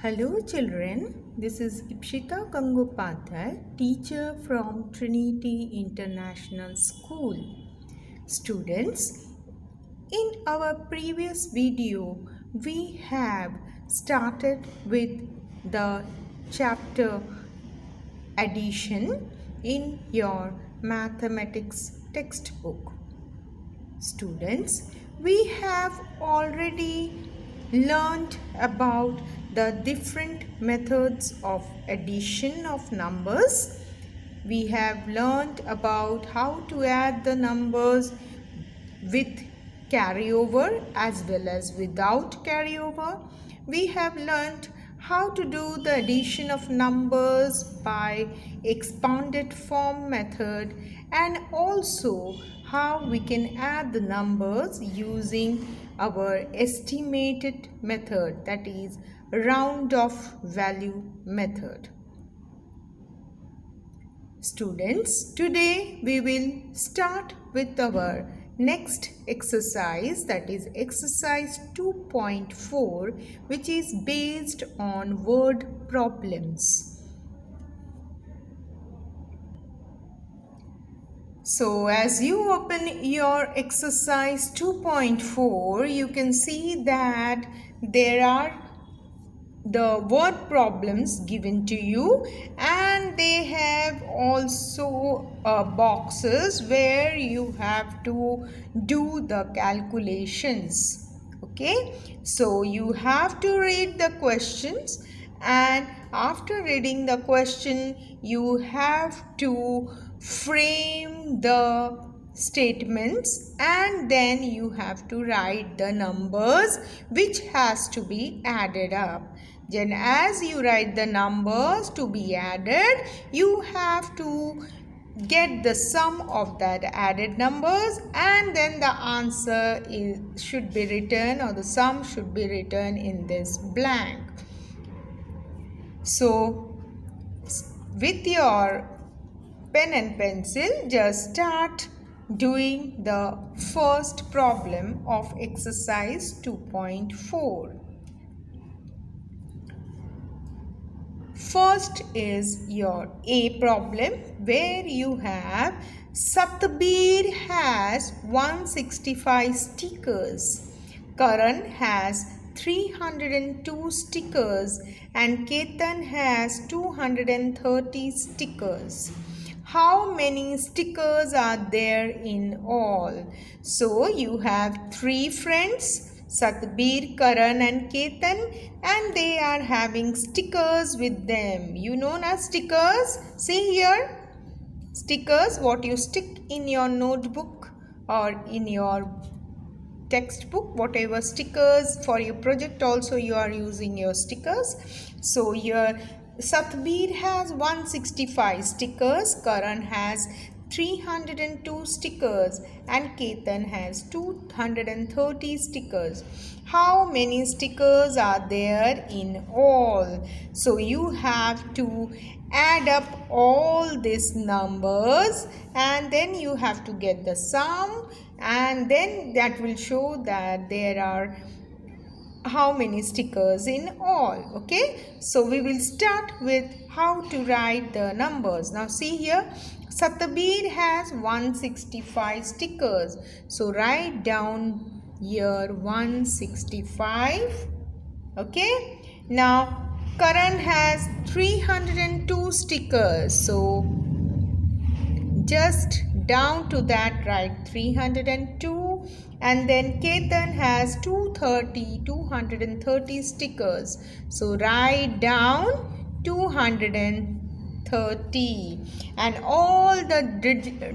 Hello children, this is Ipshita Gangopadhyay, teacher from Trinity International School. Students, in our previous video, we have started with the chapter addition in your mathematics textbook. Students, we have already learned about the different methods of addition of numbers. We have learned about how to add the numbers with carryover as well as without carryover. We have learned how to do the addition of numbers by expanded form method, and also how we can add the numbers using our estimated method, that is round off value method. Students, today we will start with our next exercise, that is exercise 2.4, which is based on word problems. So as you open your exercise 2.4, you can see that there are the word problems given to you, and they have also boxes where you have to do the calculations. Okay, so you have to read the questions, and after reading the question you have to frame the statements, and then you have to write the numbers which has to be added up. Then as you write the numbers to be added, you have to get the sum of that added numbers, and then the answer should be written, or the sum should be written in this blank. So with your pen and pencil, just start doing the first problem of exercise 2.4. First is your A problem, where you have Satbir has 165 stickers, Karan has 302 stickers, and Ketan has 230 stickers. How many stickers are there in all? So you have 3 friends, Satbir, Karan and Ketan, and they are having stickers with them. You know na stickers? See here. Stickers, what you stick in your notebook or in your textbook, whatever stickers for your project also you are using your stickers. So here Satbir has 165 stickers, Karan has 302 stickers, and Ketan has 230 stickers. How many stickers are there in all? So you have to add up all these numbers, and then you have to get the sum, and then that will show that there are how many stickers in all. Okay, so we will start with how to write the numbers. Now see here, Satbir has 165 stickers, so write down here 165. Okay, now Karan has 302 stickers, so just down to that write 302, and then Ketan has 230 stickers, so write down 230, and all the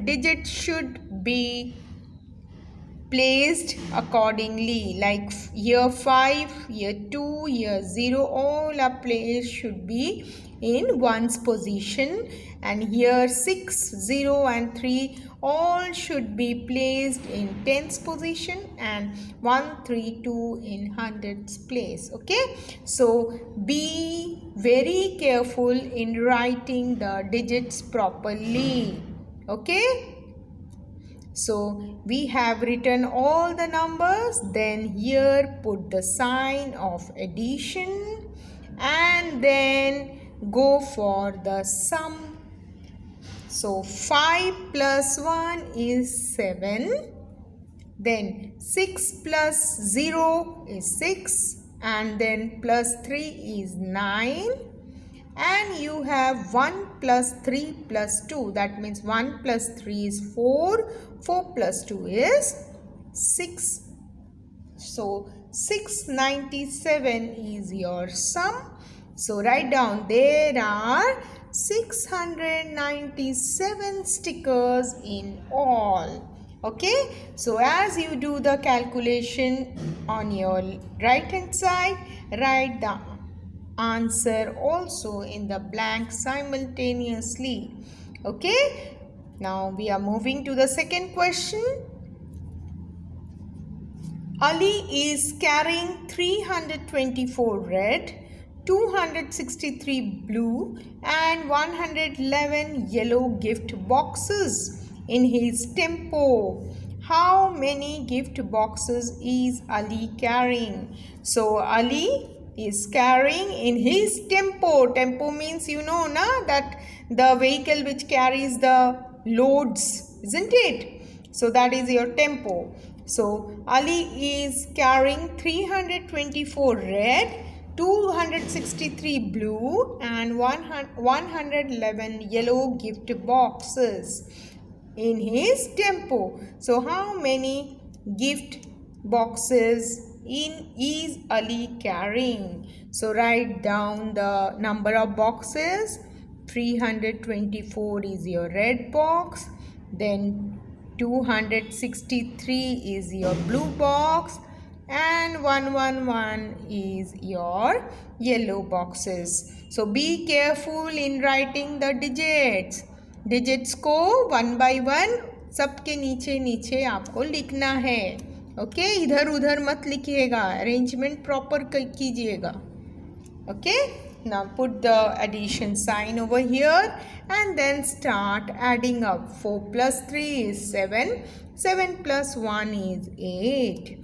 digits should be placed accordingly, like here 5, here 2, here 0, all are placed should be in ones position, and here 6, 0 and 3 all should be placed in tens position, and 1, 3, 2 in hundreds place. Okay, so be very careful in writing the digits properly. Okay, so we have written all the numbers, then here put the sign of addition, and then go for the sum. So 5 plus 1 is 7. Then 6 plus 0 is 6. And then plus 3 is 9. And you have 1 plus 3 plus 2. That means 1 plus 3 is 4. 4 plus 2 is 6. So 697 is your sum. So write down, there are 697 stickers in all. Okay, so as you do the calculation on your right hand side, write the answer also in the blank simultaneously. Okay, now we are moving to the second question. Ali is carrying 324 red, 263 blue and 111 yellow gift boxes in his tempo. How many gift boxes is Ali carrying? So Ali is carrying in his tempo. Tempo means you know na, that the vehicle which carries the loads, isn't it? So that is your tempo. So Ali is carrying 324 red, 263 blue and 111 yellow gift boxes in his tempo. So how many gift boxes is Ali carrying? So write down the number of boxes. 324 is your red box. Then 263 is your blue box and 111 is your yellow boxes. So be careful in writing the digits. Digits को 1 by 1 सबके नीचे नीचे आपको लिखना है. Okay, इधर उधर मत लिखिएगा, अरेंजमेंट प्रॉपर कीजिएगा. Okay, now put the addition sign over here and then start adding up. 4 plus 3 is 7, 7 plus 1 is 8.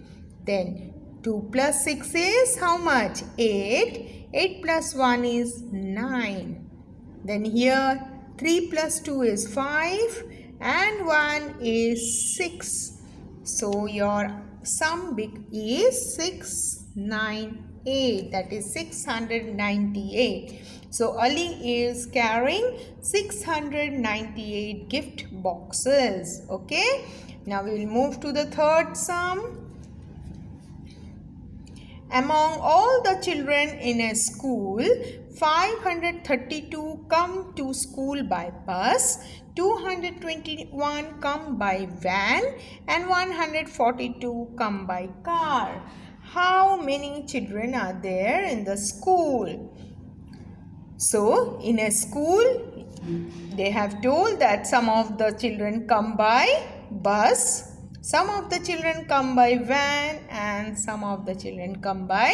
Then 2 plus 6 is how much? 8. 8 plus 1 is 9. Then here 3 plus 2 is 5 and 1 is 6. So your sum is 698. That is 698. So Ali is carrying 698 gift boxes. Okay. Now we will move to the third sum. Among all the children in a school, 532 come to school by bus, 221 come by van and 142 come by car. How many children are there in the school? So in a school, they have told that some of the children come by bus, some of the children come by van and some of the children come by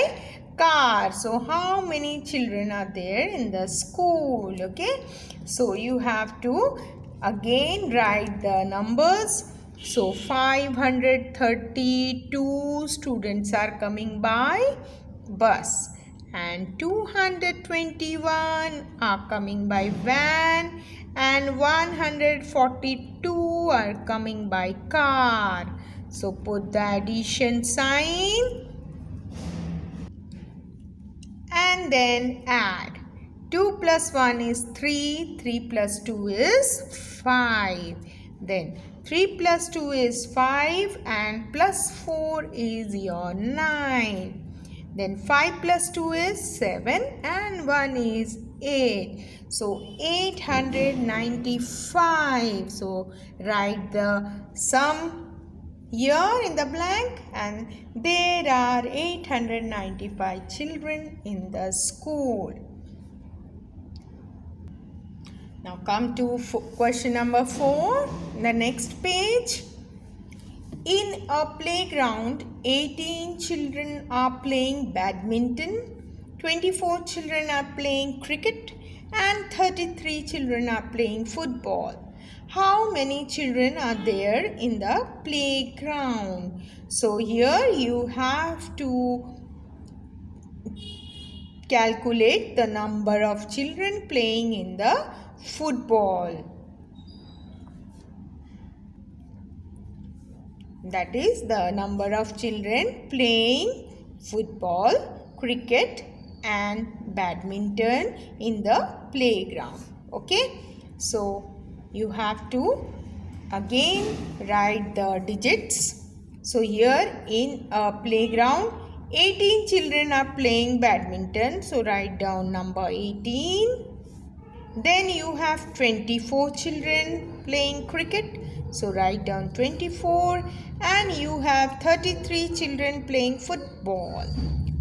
car. So how many children are there in the school? Okay, so you have to again write the numbers. So 532 students are coming by bus and 221 are coming by van and 142 are coming by car. So put the addition sign and then add. 2 plus 1 is 3, 3 plus 2 is 5. Then 3 plus 2 is 5 and plus 4 is your 9. Then 5 plus 2 is 7 and 1 is 8. So 895. So write the sum here in the blank, and there are 895 children in the school. Now come to question number 4, the next page. In a playground, 18 children are playing badminton, 24 children are playing cricket and 33 children are playing football. How many children are there in the playground? So here you have to calculate the number of children playing in the football. That is the number of children playing football, cricket and badminton in the playground. Okay. So you have to again write the digits. So here in a playground 18 children are playing badminton. So write down number 18. Then you have 24 children playing cricket. So write down 24. And you have 33 children playing football.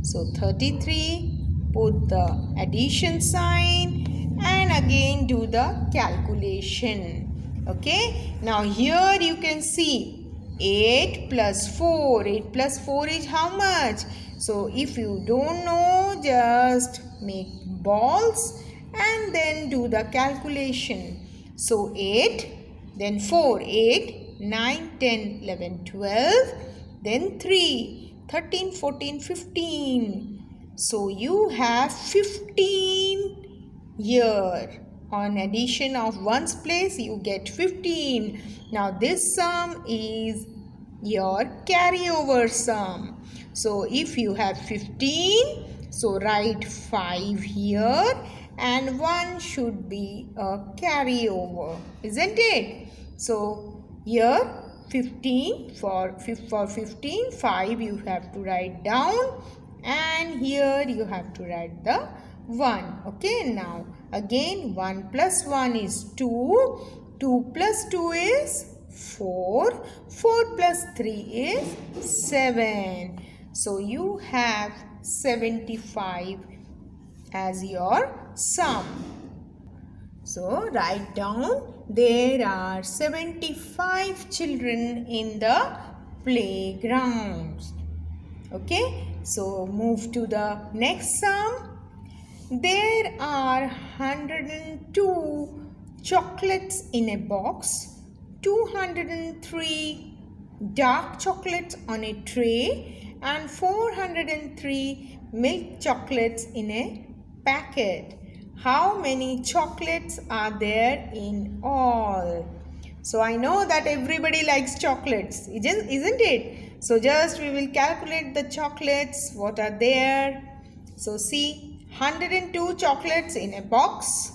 So 33, put the addition sign and again do the calculation. Okay. Now here you can see 8 plus 4. 8 plus 4 is how much? So if you don't know, just make balls and then do the calculation. So 8, then 4, 8, 9, 10, 11, 12, then 3, 13, 14, 15. So you have 15 here. On addition of one's place, you get 15. Now this sum is your carryover sum. So if you have 15, so write 5 here and 1 should be a carryover, isn't it? So here 15 for 15, 5 you have to write down and here you have to write the 1. Okay, now again 1 plus 1 is 2, 2 plus 2 is 4, 4 plus 3 is 7. So you have 75 as your sum. So write down there are 75 children in the playground. Okay, so move to the next sum. There are 102 chocolates in a box, 203 dark chocolates on a tray and 403 milk chocolates in a packet. How many chocolates are there in all? So I know that everybody likes chocolates, isn't it? So just we will calculate the chocolates, what are there. So see, 102 chocolates in a box.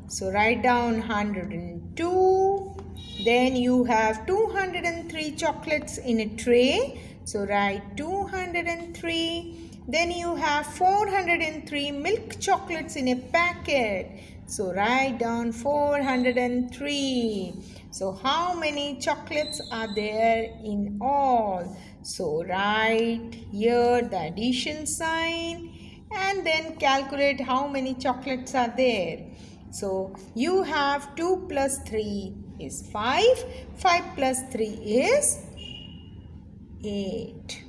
So write down 102. Then you have 203 chocolates in a tray. So write 203. Then you have 403 milk chocolates in a packet. So write down 403. So how many chocolates are there in all? So write here the addition sign and then calculate how many chocolates are there. So you have 2 plus 3 is 5. 5 plus 3 is 8.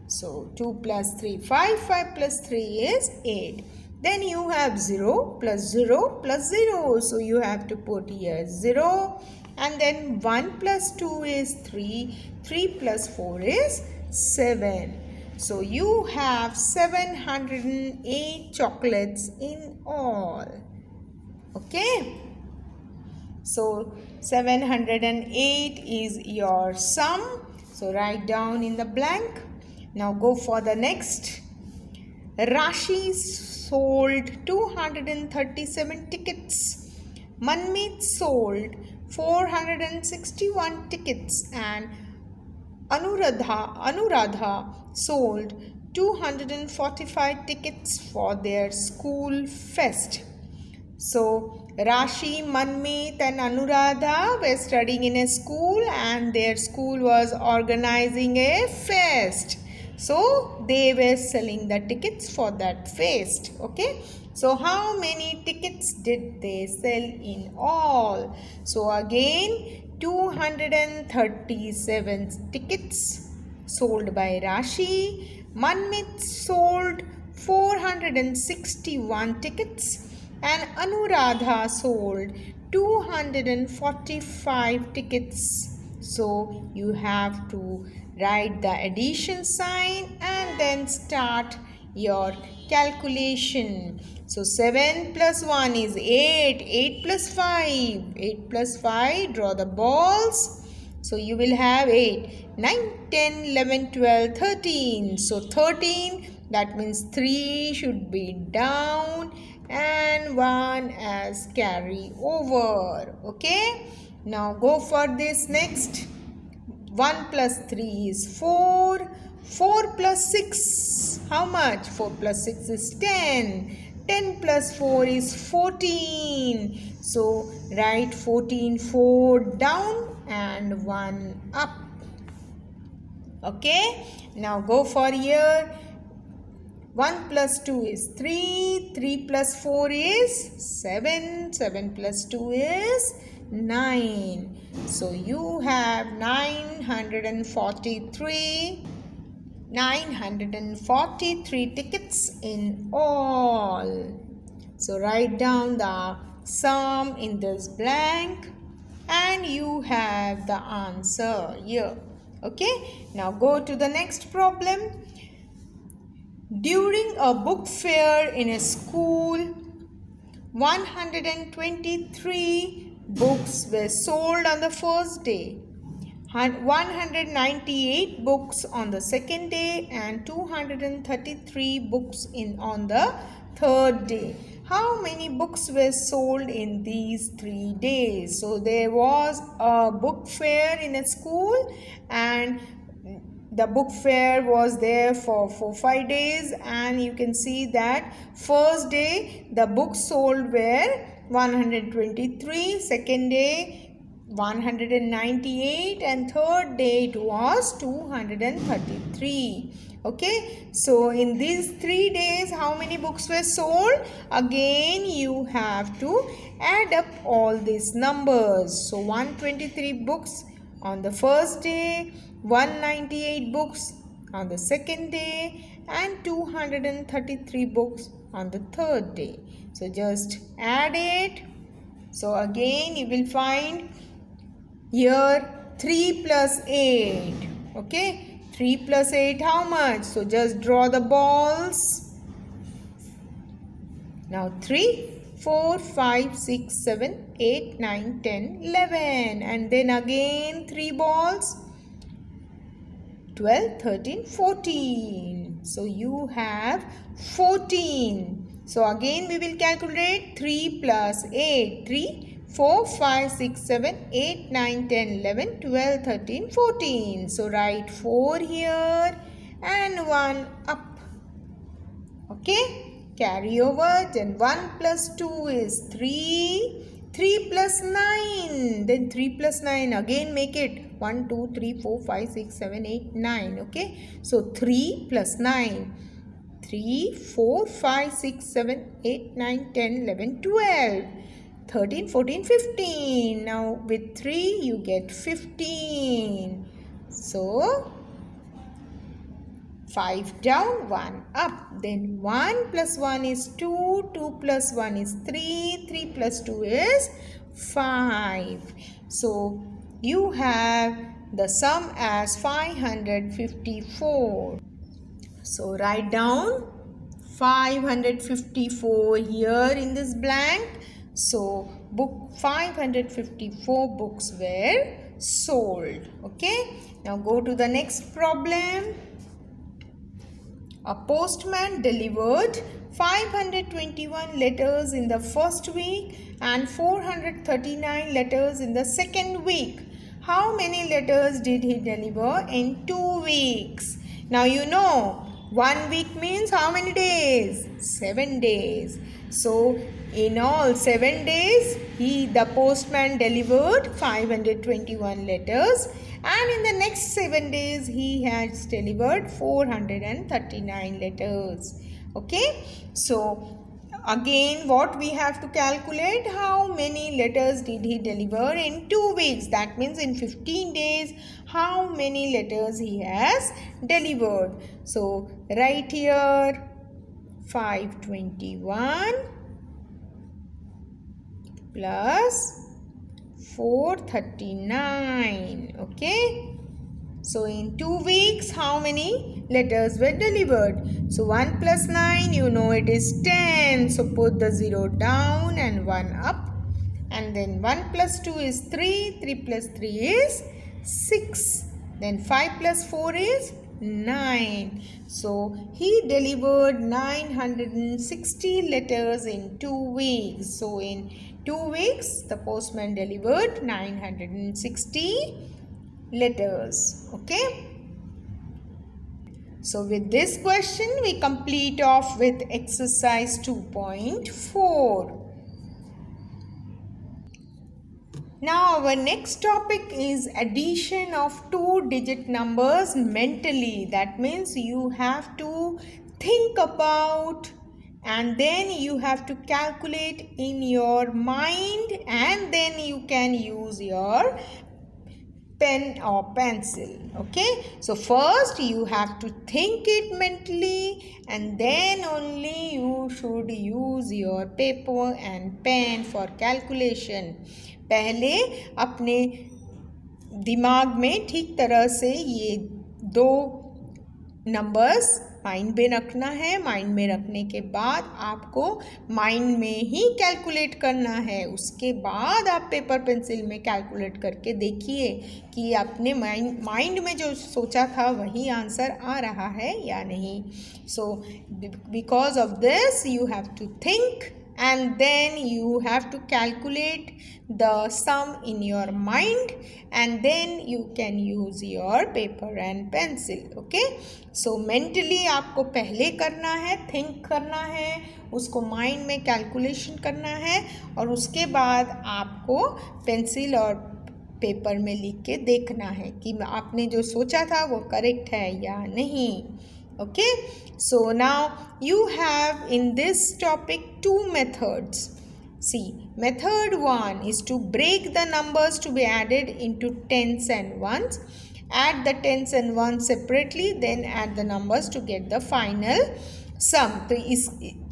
So 2 plus 3, 5. 5 plus 3 is 8. Then you have 0 plus 0 plus 0. So you have to put here 0. And then 1 plus 2 is 3. 3 plus 4 is 7. So you have 708 chocolates in all. Okay. So 708 is your sum. So write down in the blank. Now go for the next. Rashi sold 237 tickets. Manmeet sold 461 tickets and Anuradha sold 245 tickets for their school fest. So Rashi, Manmeet and Anuradha were studying in a school and their school was organizing a fest. So they were selling the tickets for that fest. Okay. So how many tickets did they sell in all? So again 237 tickets sold by Rashi. Manmeet sold 461 tickets and Anuradha sold 245 tickets. So you have to write the addition sign and then start your calculation. So 7 plus 1 is 8. 8 plus 5. 8 plus 5. Draw the balls. So you will have 8. 9, 10, 11, 12, 13. So 13, that means 3 should be down and 1 as carry over. Okay. Now go for this next. 1 plus 3 is 4. 4 plus 6, how much? 4 plus 6 is 10. 10 plus 4 is 14. So write 14, 4 down and 1 up. Okay. Now go for here. 1 plus 2 is 3. 3 plus 4 is 7. 7 plus 2 is 9. So you have 943 tickets in all. So write down the sum in this blank and you have the answer here. Okay. Now go to the next problem. During a book fair in a school, 123 books were sold on the first day, 198 books on the second day, and 233 books on the third day. How many books were sold in these 3 days? So there was a book fair in a school and the book fair was there for 4-5 days, and you can see that first day the books sold were 123, second day 198, and third day it was 233. Okay, so in these 3 days how many books were sold? Again you have to add up all these numbers. So 123 books on the first day, 198 books on the second day, and 233 books on the third day. So just add it. So again you will find here 3 plus 8. Okay, 3 plus 8 how much? So just draw the balls. Now 3, 4, 5, 6, 7, 8, 9, 10, 11. And then again 3 balls. 12, 13, 14. So you have 14. So again we will calculate 3 plus 8. 3, 4, 5, 6, 7, 8, 9, 10, 11, 12, 13, 14. So write 4 here and 1 up. Okay. Carry over. Then 1 plus 2 is 3. 3 plus 9. Then 3 plus 9. Again make it. 1, 2, 3, 4, 5, 6, 7, 8, 9. Okay. So 3 plus 9. 3, 4, 5, 6, 7, 8, 9, 10, 11, 12. 13, 14, 15. Now with 3 you get 15. So 5 down, 1 up. Then 1 plus 1 is 2. 2 plus 1 is 3. 3 plus 2 is 5. So you have the sum as 554. So write down 554 here in this blank. So 554 books were sold. Okay. Now go to the next problem. A postman delivered 521 letters in the first week and 439 letters in the second week. How many letters did he deliver in 2 weeks? Now you know 1 week means how many days? 7 days. So in all 7 days the postman delivered 521 letters, and in the next 7 days he has delivered 439 letters. Okay, so again what we have to calculate, how many letters did he deliver in 2 weeks? That means in 15 days how many letters he has delivered. So write here 521 plus 439. Okay, so in 2 weeks how many letters were delivered? So 1 plus 9, you know it is 10. So put the 0 down and 1 up. And then 1 plus 2 is 3. 3 plus 3 is 6. Then 5 plus 4 is 9. So he delivered 960 letters in 2 weeks. So in 2 weeks, the postman delivered 960 letters. Okay. So with this question, we complete off with exercise 2.4. Now our next topic is addition of 2-digit numbers mentally. That means you have to think about and then you have to calculate in your mind, and then you can use your pen or pencil. Okay, so first you have to think it mentally and then only you should use your paper and pen for calculation. पहले अपने दिमाग में ठीक तरह से ये 2 numbers mind में रखना है. माइंड में रखने के बाद आपको माइंड में ही कैलकुलेट करना है. उसके बाद आप पेपर पेंसिल में कैलकुलेट करके देखिए कि आपने माइंड में जो सोचा था वही आंसर आ रहा है या नहीं. So because of this you have to think and then you have to calculate the sum in your mind, and then you can use your paper and pencil. Okay, so mentally आपको पहले करना है, think करना है, उसको mind में calculation करना है, और उसके बाद आपको पेंसिल और पेपर में लिख के देखना है कि आपने जो सोचा था वो करेक्ट है या नहीं. Okay, so now you have in this topic 2 methods. See, method 1 is to break the numbers to be added into tens and ones. Add the tens and ones separately, then add the numbers to get the final sum. तो इस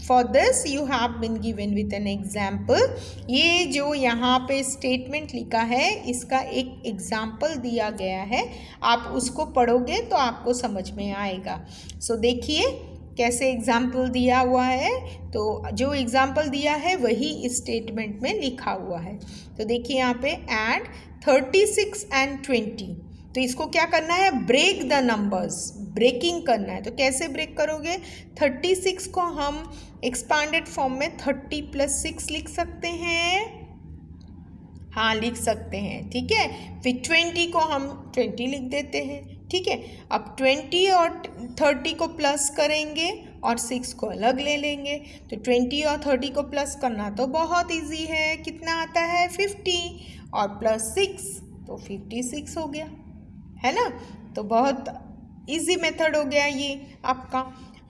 for this you have been given with an example. ये जो यहाँ पे statement लिखा है इसका एक एग्जाम्पल दिया गया है. आप उसको पढ़ोगे तो आपको समझ में आएगा. सो देखिए कैसे एग्जाम्पल दिया हुआ है. तो जो एग्जाम्पल दिया है वही इस स्टेटमेंट में लिखा हुआ है. तो देखिए यहाँ पे ऐड 36 and 20. तो इसको क्या करना है, ब्रेक द नंबर्स, ब्रेकिंग करना है. तो कैसे ब्रेक करोगे, 36 को हम एक्सपांडेड फॉर्म में 30 + 6 लिख सकते हैं. हाँ लिख सकते हैं, ठीक है. फिर 20 को हम 20 लिख देते हैं, ठीक है. अब 20 और 30 को प्लस करेंगे और 6 को अलग ले लेंगे. तो 20 और 30 को प्लस करना तो बहुत इजी है. कितना आता है, 50 और +6 तो 56 हो गया, है ना. तो बहुत इजी मेथड हो गया ये आपका.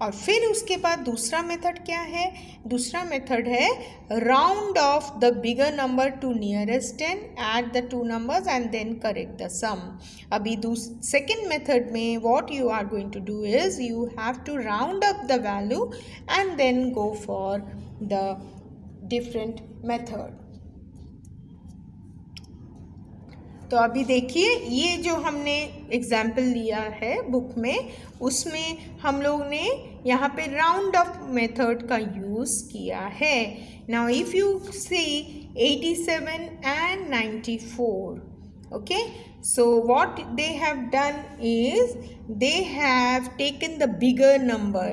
और फिर उसके बाद दूसरा मेथड क्या है, दूसरा मेथड है round off the bigger number to nearest 10, add the 2 numbers and then correct the sum. अभी सेकेंड मेथड में what you are going to do is you have to round up the value and then go for the different method. तो अभी देखिए ये जो हमने example लिया है बुक में, उसमें हम लोग ने यहाँ पे राउंड अप मेथड का यूज़ किया है. Now if you see 87 and 94. Okay, so what they have done is they have taken the bigger number.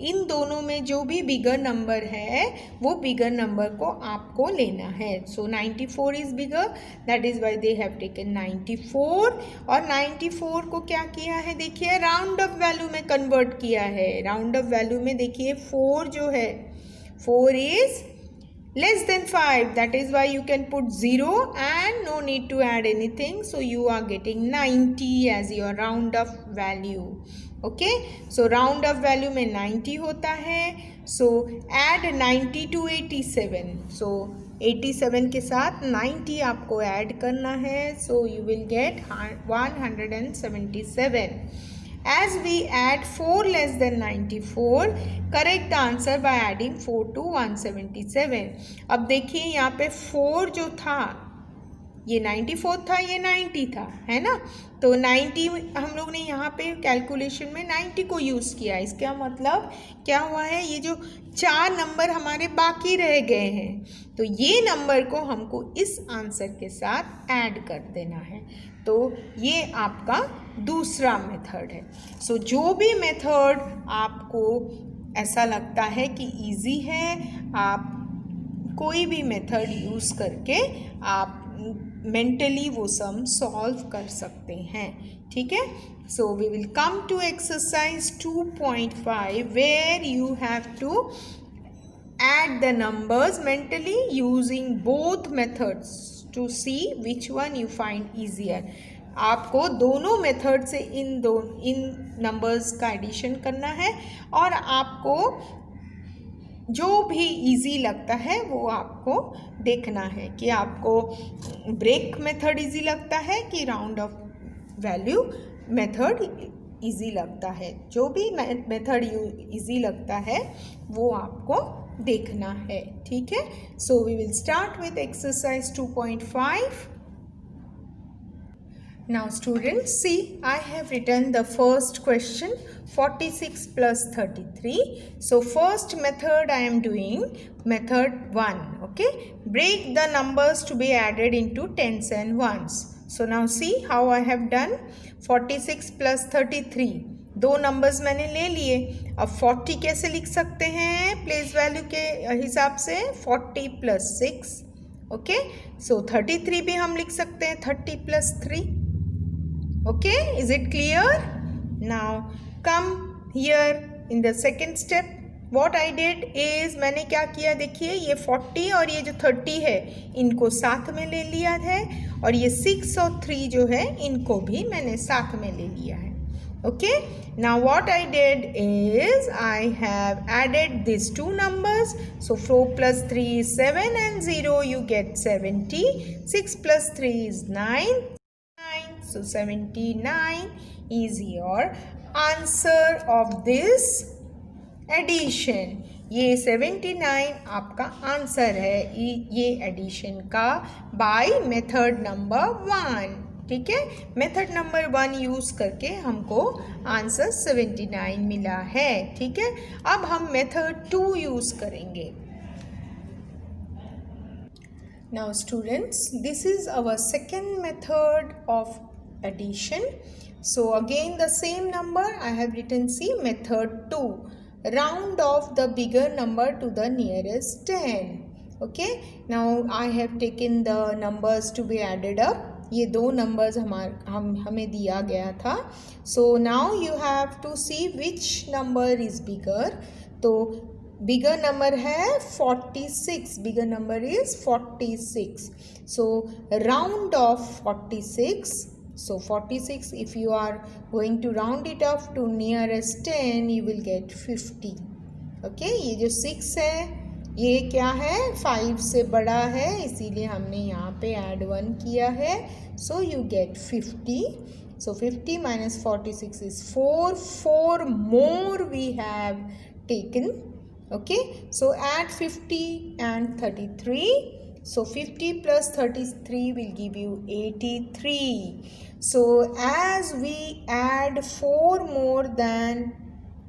इन दोनों में जो भी बिगर नंबर है वो बिगर नंबर को आपको लेना है. So 94 is bigger, that is why they have taken 94. और 94 को क्या किया है, देखिए राउंड अप वैल्यू में कन्वर्ट किया है. राउंड अप वैल्यू में देखिए 4 जो है, 4 is less than 5, that is why you can put 0 and no need to add anything. So you are getting 90 as your round up value. Okay, so round up value में 90 होता है. So add 90 to 87. So 87 के साथ 90 आपको add करना है. So you will get 177. As we add 4 less than 94, correct the answer by adding 4 to 177. अब देखिए यहाँ पे 4 जो था ये 94 था, ये 90 था, है ना। तो 90 हम लोग ने यहाँ पे कैलकुलेशन में 90 को यूज़ किया। इसका मतलब क्या हुआ है, ये जो 4 नंबर हमारे बाकी रह गए हैं, तो ये नंबर को हमको इस आंसर के साथ ऐड कर देना है। तो ये आपका दूसरा मेथड है। सो जो भी मेथड आपको ऐसा लगता है कि इजी है, आप कोई भी मेथड यूज़ करके आप मेंटली वो सम सॉल्व कर सकते हैं, ठीक है। So we will come to exercise 2.5 where you have to add the numbers mentally using both methods to see which one you find easier. आपको दोनों मेथड से इन नंबर्स का एडिशन करना है और आपको जो भी इजी लगता है वो आपको देखना है कि आपको ब्रेक मेथड इजी लगता है कि round of value method easy लगता है। जो भी मेथड इजी लगता है वो आपको देखना है, ठीक है। So we will start with exercise 2.5. Now students, see, I have written the first question, 46 plus 33. So first method I am doing method 1, okay. Break the numbers to be added into tens and ones. So now see how I have done. 46 plus 33, दो numbers मैंने ले लिए। अब 40 कैसे लिख सकते हैं place value के हिसाब से, 40 प्लस 6, ओके। सो 33 भी हम लिख सकते हैं 30 plus 3, okay, is it clear? Now come here in the second step. What I did is मैंने क्या किया, देखिए ये 40 और ये जो 30 है इनको साथ में ले लिया है, और ये 6 और 3 जो है इनको भी मैंने साथ में ले लिया है, okay. Now what I did is I have added these two numbers. So 4 plus 3 is 7 and 0 you get 70. 6 plus 3 is 9. So 79 is your answer of this addition. ये 79 आपका आंसर है ये एडिशन का बाय मेथड नंबर 1, ठीक है। Method number 1 use करके हमको answer 79 मिला है, ठीक है। अब हम मेथड 2 यूज़ करेंगे। Now students, this is our second method of addition. So again the same number I have written, see, method 2, round off the bigger number to the nearest 10, okay. Now I have taken the numbers to be added up. ये दो numbers हमें दिया गया था। So now you have to see which number is bigger. तो bigger number है 46, bigger number is 46. So round off 46. So 46, if you are going to round it off to nearest 10, you will get 50. Okay, ये जो 6 है ये क्या है, 5 से बड़ा है, इसीलिए हमने यहाँ पे add 1 किया है. So you get 50. So 50 minus 46 is 4. 4 more we have taken. Okay, so add 50 and 33. So 50 plus 33 will give you 83. So as we add 4 more than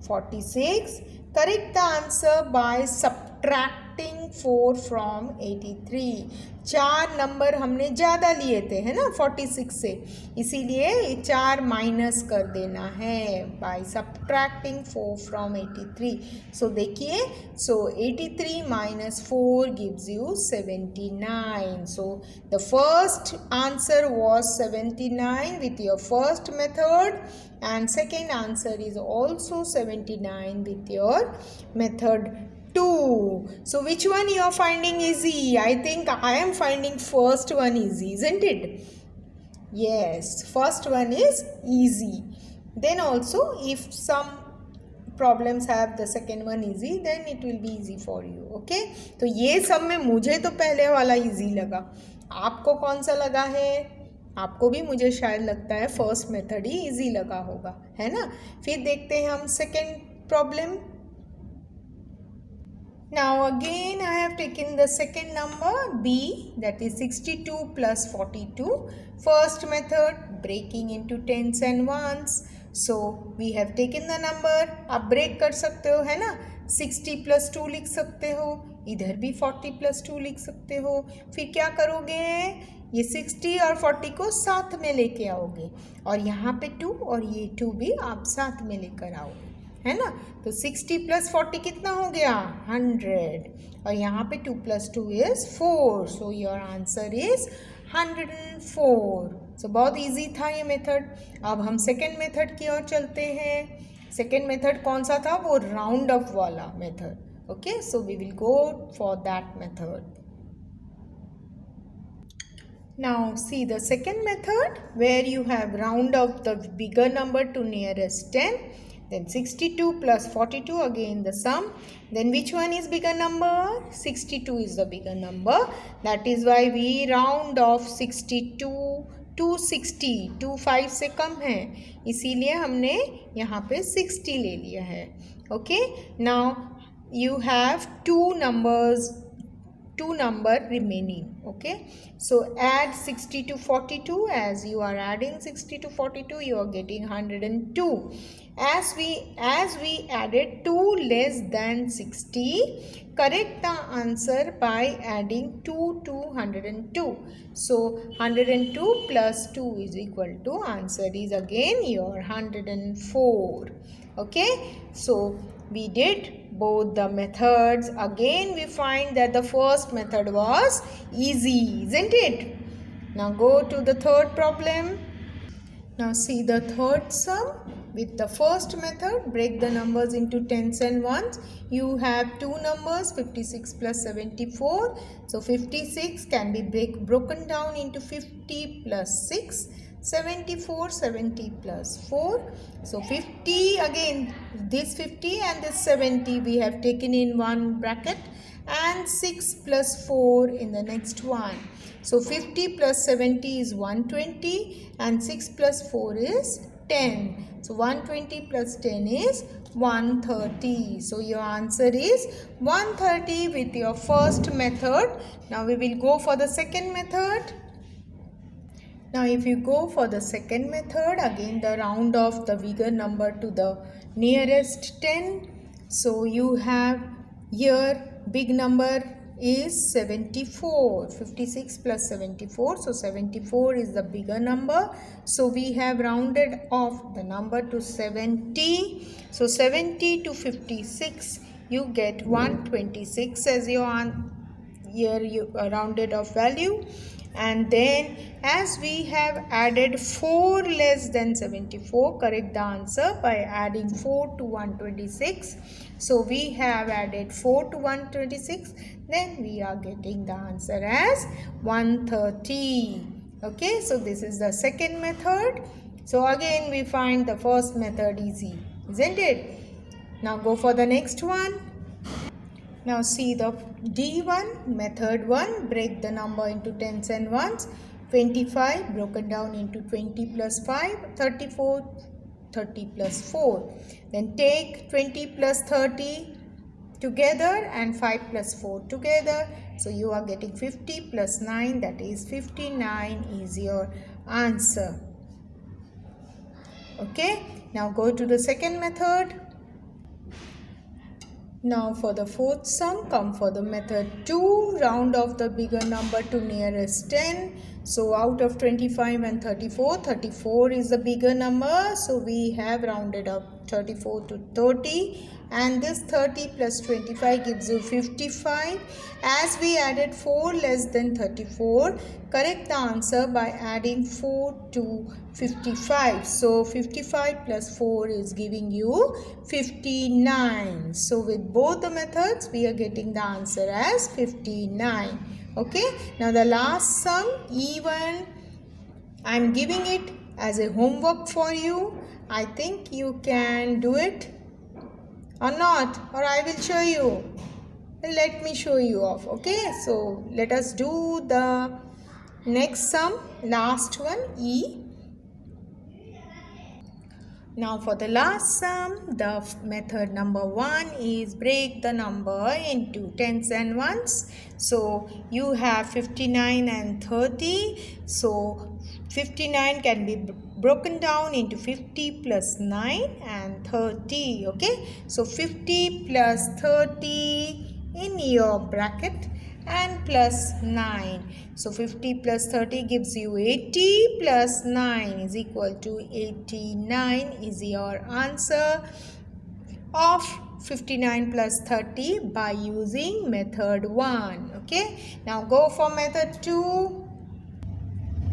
46, correct the answer by subtracting 4 from 83. 4 number हमने ज़्यादा लिए थे, है ना, 46 से, इसीलिए 4 minus कर देना है बाय सब्ट्रैक्टिंग 4 फ्रॉम 83. सो देखिए, सो 83 minus 4 gives you 79. So the first answer was 79 with your first method, and second answer is also 79 with your method 2. So which one you are finding easy? I think I am finding first one easy, isn't it? Yes, first one is easy. Then also if some problems have the second one easy, then it will be easy for you. Okay, तो ये सब में मुझे तो पहले वाला easy लगा, आपको कौन सा लगा है? आपको भी मुझे शायद लगता है फर्स्ट मेथड ही इजी लगा होगा, है ना. फिर देखते हैं हम second problem. Now again I have taken the second number B, that is 62 plus 42. First method, breaking into tens and ones. So we have taken the number. आप break कर सकते हो है ना, 60 plus 2 लिख सकते हो, इधर भी 40 plus 2 लिख सकते हो. फिर क्या करोगे, ये 60 और 40 को साथ में लेके आओगे और यहाँ पे 2 और ये 2 भी आप साथ में लेकर आओगे, है ना. तो 60 प्लस 40 कितना हो गया, 100, और यहाँ पे 2 plus 2 is 4. So your answer is 104. सो बहुत इजी था ये मेथड. अब हम सेकेंड मेथड की ओर चलते हैं. सेकेंड मेथड कौन सा था, वो राउंड ऑफ वाला method. Okay, so we will go for that method. Now see the second method where you have round off the bigger number to nearest 10. Then 62 plus 42, again the sum. Then which one is bigger number? 62 is the bigger number. That is why we round off 62 to 60. 2 5 से कम है, इसीलिए हमने यहाँ पे 60 ले लिया है. Okay. Now you have two number remaining. Okay, so add 60 to 42. As you are adding 60 to 42, you are getting 102. As we added 2 less than 60, correct the answer by adding 2 to 102. So 102 plus 2 is equal to, answer is again your 104. Okay, so we did both the methods. Again we find that the first method was easy, isn't it? Now go to the third problem. Now see the third sum. With the first method, break the numbers into tens and ones. You have two numbers, 56 plus 74. So 56 can be broken down into 50 plus 6. 74, 70 plus 4. So 50, again this 50 and this 70 we have taken in one bracket, and 6 plus 4 in the next one. So 50 plus 70 is 120 and 6 plus 4 is 10. So 120 plus 10 is 130. So your answer is 130 with your first method. Now we will go for the second method. Now if you go for the second method, again the round off the bigger number to the nearest 10. So you have here big number is 74. 56 plus 74. So 74 is the bigger number. So we have rounded off the number to 70. So 70 to 56, you get 126 as your here you rounded off value. And then as we have added 4 less than 74, correct the answer by adding 4 to 126. So we have added 4 to 126, then we are getting the answer as 130. Okay, so this is the second method. So again we find the first method easy, isn't it? Now go for the next one. Now see the D1, method 1, break the number into tens and ones. 25 broken down into 20 plus 5, 34, 30 plus 4. Then take 20 plus 30 together and 5 plus 4 together. So you are getting 50 plus 9, that is 59 is your answer. Okay, now go to the second method. Now for the fourth sum, come for the method 2, round off the bigger number to nearest 10. So out of 25 and 34, 34 is the bigger number. So we have rounded up 34 to 30, and this 30 plus 25 gives you 55. As we added 4 less than 34, correct the answer by adding 4 to 55. So 55 plus 4 is giving you 59. So with both the methods, we are getting the answer as 59. Okay, now the last sum, even I am giving it as a homework for you. I think you can do it or not, or I will show you. Let me show you off. Okay, so let us do the next sum, last one, E. Now for the last sum, the method number 1 is break the number into tens and ones. So you have 59 and 30. So 59 can be broken down into 50 plus 9 and 30. Okay. So 50 plus 30 in your bracket and plus 9. So 50 plus 30 gives you 80 plus 9 is equal to 89 is your answer of 59 plus 30 by using method 1. Okay. Now go for method 2.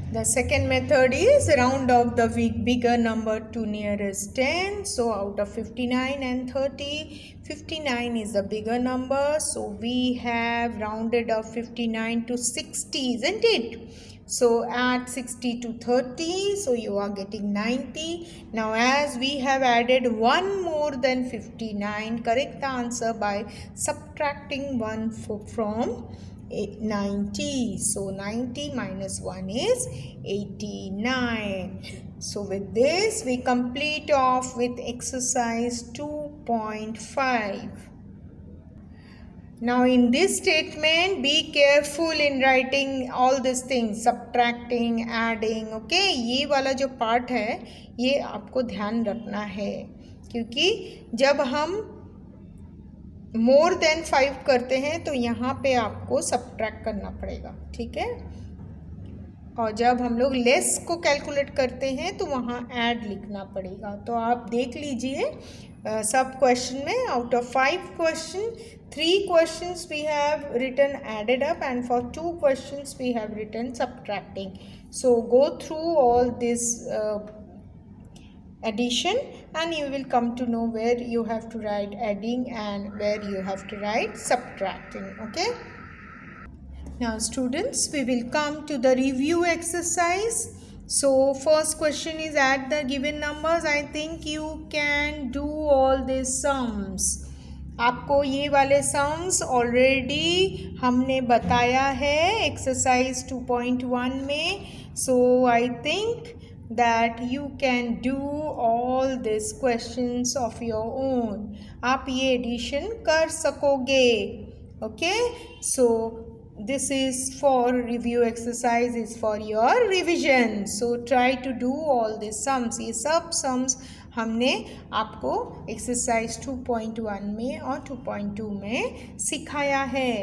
The second method is round off the bigger number to nearest 10. So out of 59 and 30, 59 is the bigger number. So we have rounded off 59 to 60, isn't it? So add 60 to 30. So you are getting 90. Now as we have added one more than 59, correct the answer by subtracting 1 from 90. So 90 minus 1 is 89. So with this we complete off with exercise 2.5. Now in this statement be careful in writing all these things, subtracting, adding. Okay, ये वाला जो part है ये आपको ध्यान रखना है क्योंकि जब हम मोर देन 5 करते हैं तो यहाँ पे आपको सब्ट्रैक्ट करना पड़ेगा, ठीक है। और जब हम लोग लेस को कैलकुलेट करते हैं तो वहाँ ऐड लिखना पड़ेगा। तो आप देख लीजिए सब क्वेश्चन में out of 5 question 3 questions we have written added up and for 2 questions we have written subtracting. So go through all this addition and you will come to know where you have to write adding and where you have to write subtracting. Okay, now students we will come to the review exercise. So first question is add the given numbers. I think you can do all these sums. आपको ये वाले sums already हमने बताया है exercise 2.1 में. So I think that you can do all these questions of your own. आप ये addition कर सकोगे. Okay, so this is for review exercise, is for your revision. So try to do all these sums. ये सब sums हमने आपको exercise 2.1 में और 2.2 में सिखाया है,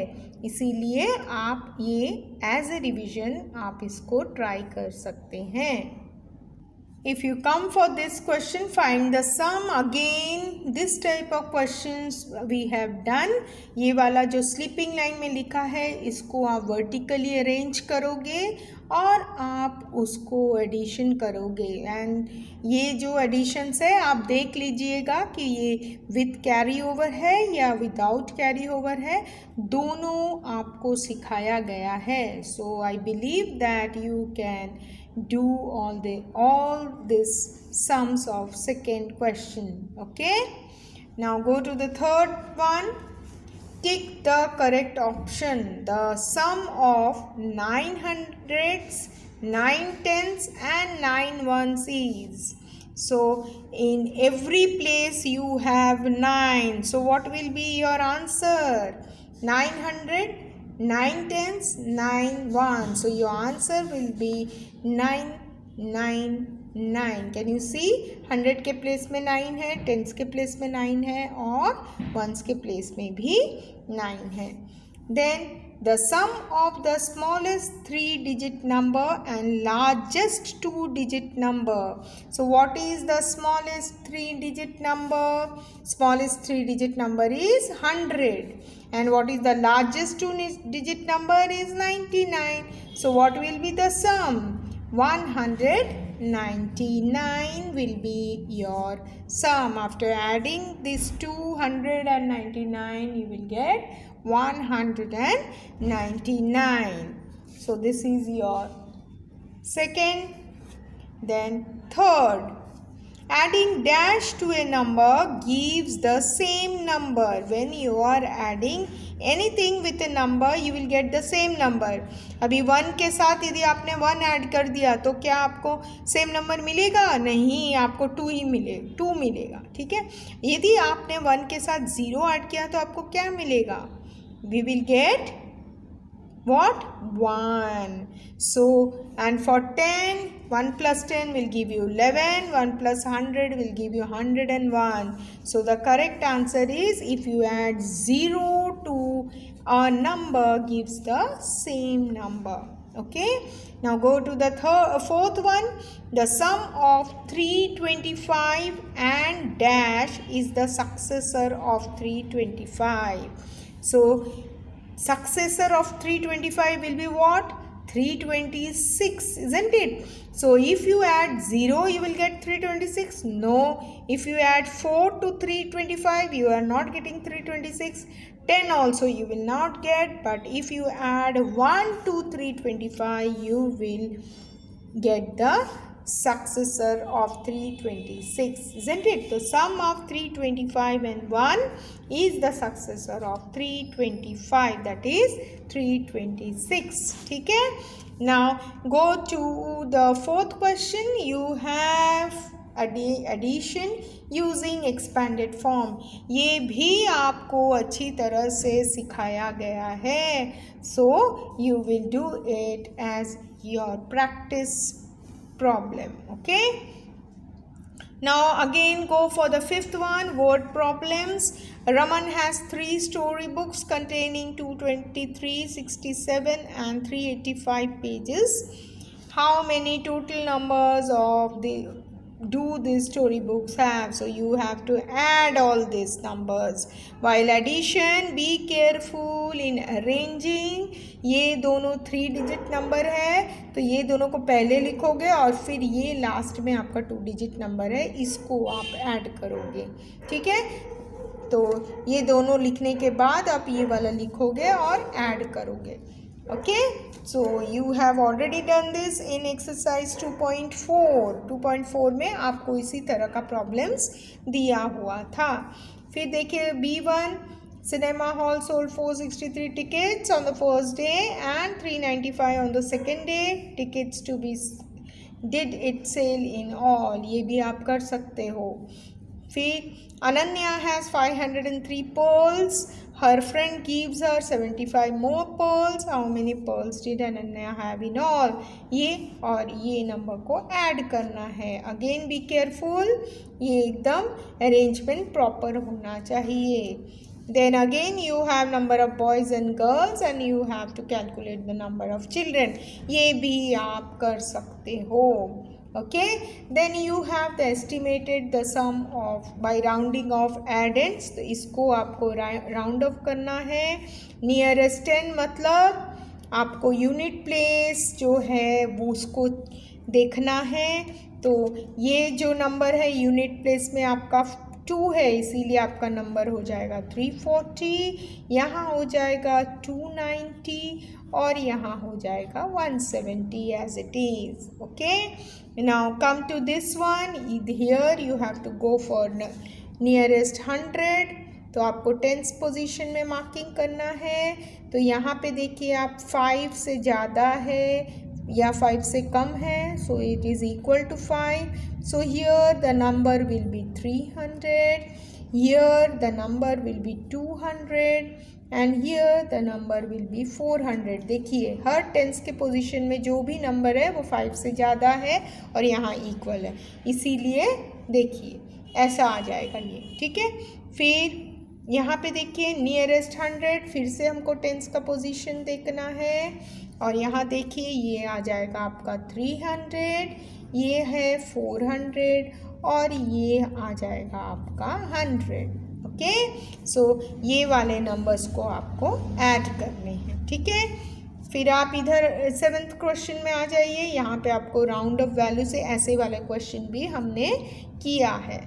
इसीलिए आप ये एज ए रिविजन आप इसको ट्राई कर सकते हैं. If you come for this question, find the sum. Again this type of questions we have done. ये वाला जो स्लीपिंग लाइन में लिखा है इसको आप वर्टिकली अरेंज करोगे और आप उसको एडिशन करोगे. एंड ये जो एडिशंस है आप देख लीजिएगा कि ये विद कैरी ओवर है या विदाउट कैरी ओवर है, दोनों आपको सिखाया गया है. So I believe that you can do all these sums of second question. Okay, now go to the third one. Tick the correct option. The sum of 9 hundreds, 9 tens and 9 ones is. So in every place you have 9. So what will be your answer? 900, 9 tens, 9 ones. So your answer will be 999. Can you see 100 के place में 9 है, tense के place में 9 है और once के place में भी 9 है. Then the sum of the smallest 3-digit number and largest 2-digit number. So what is the smallest 3-digit number? Smallest 3-digit number is 100. And what is the largest 2-digit number is 99. So what will be the sum? 199 will be your sum. After adding this 299 you will get 199. So this is your second. Then third, Adding dash to a number gives the same number. When you are adding anything with a number, you will get the same number. अभी 1 के साथ यदि आपने 1 add कर दिया तो क्या आपको सेम नंबर मिलेगा? नहीं, आपको 2 मिलेगा. ठीक है. यदि आपने 1 के साथ 0 ऐड किया तो आपको क्या मिलेगा? We will get what? 1. So, and for 10, 1 plus 10 will give you 11, 1 plus 100 will give you 101. So, the correct answer is if you add 0 to a number gives the same number. Okay. Now, go to the fourth one. The sum of 325 and dash is the successor of 325. So, successor of 325 will be what? 326, isn't it? So if you add 0 you will get 326. No, if you add 4 to 325 you are not getting 326. 10 also you will not get, but if you add 1 to 325 you will get the successor of 326, isn't it? The sum of 325 and 1 is the successor of 325, that is 326. ठीक है. Now go to the fourth question. You have addition using expanded form. ये भी आपको अच्छी तरह से सिखाया गया है. So you will do it as your practice problem. Okay. Now again go for the fifth one, word problems. Raman has 3 storybooks containing 223, 67 and 385 pages. How many total numbers of do these storybooks have? So you have to add all these numbers. While addition, be careful in arranging. ये दोनों 3 digit number है तो ये दोनों को पहले लिखोगे और फिर ये लास्ट में आपका 2 डिजिट नंबर है, इसको आप ऐड करोगे. ठीक है. तो ये दोनों लिखने के बाद आप ये वाला लिखोगे और ऐड करोगे. Okay, so you have already done this in exercise 2.4. 2.4 में आपको इसी तरह का प्रॉब्लम्स दिया हुआ था. फिर देखिए B1, cinema hall sold 463 tickets on the first day and 395 on the second day. Tickets to be did it sell in all? ये भी आप कर सकते हो. फिर Ananya has 503 pearls. Her friend gives her 75 more pearls. How many pearls did Ananya have in all? ये और ये नंबर को ऐड करना है. Again be careful. ये एकदम arrangement proper होना चाहिए. Then again you have number of boys and girls and you have to calculate the number of children. ये भी आप कर सकते हो. Okay, then you have the estimated the sum of by rounding off addends. तो इसको आपको round of करना है. नियरेस्ट 10 मतलब आपको यूनिट प्लेस जो है वो उसको देखना है. तो ये जो नंबर है यूनिट प्लेस में आपका 2 है, इसीलिए आपका नंबर हो जाएगा 340, यहाँ हो जाएगा 290 और यहाँ हो जाएगा 170 as it is. Okay, now come to this one. Here you have to go for nearest 100. तो आपको 10th पोजीशन में मार्किंग करना है. तो यहाँ पे देखिए आप 5 से ज़्यादा है या 5 से कम है, so it is equal to 5. So here the number will be 300, here the number will be 200 and here the number will be 400. देखिए हर टेंस के पोजीशन में जो भी नंबर है वो 5 से ज़्यादा है और यहाँ इक्वल है, इसीलिए देखिए ऐसा आ जाएगा ये. ठीक है. फिर यहाँ पे देखिए नियरेस्ट 100, फिर से हमको टेंस का पोजीशन देखना है और यहाँ देखिए ये आ जाएगा आपका 300, ये है 400 और ये आ जाएगा आपका 100. ओके, सो ये वाले नंबर्स को आपको ऐड करने हैं. ठीक है. फिर आप इधर 7th क्वेश्चन में आ जाइए. यहाँ पे आपको राउंड ऑफ वैल्यू से ऐसे वाले क्वेश्चन भी हमने किया है.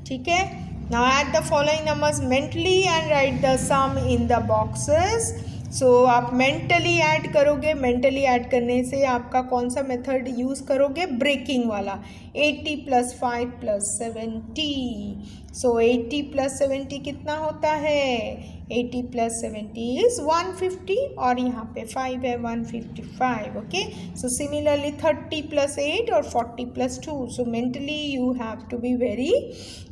ठीक है. Now add the following numbers mentally and write the sum in the boxes. So आप मेंटली ऐड करोगे. मेंटली ऐड करने से आपका कौन सा मेथड यूज़ करोगे? ब्रेकिंग वाला. 80 plus 5 plus 70. So 80 plus 70 कितना होता है? 80 plus 70 is 150 और यहाँ पे 5 है 155. Okay. So similarly 30 plus 8 or 40 plus 2. So mentally you have to be very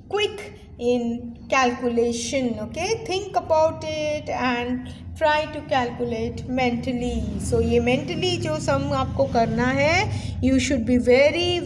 quick in calculation. Okay. Think about it and try to calculate mentally. So ये mentally जो sum आपको करना है, you should be very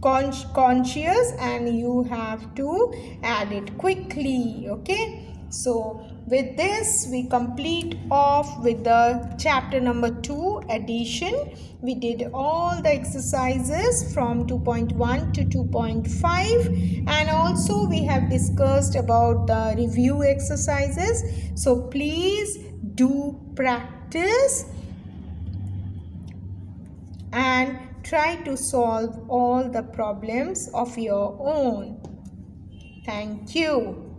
conscious and you have to add it quickly. Okay. So with this we complete off with the chapter number 2, addition. We did all the exercises from 2.1 to 2.5 and also we have discussed about the review exercises. So please do practice and try to solve all the problems of your own. Thank you.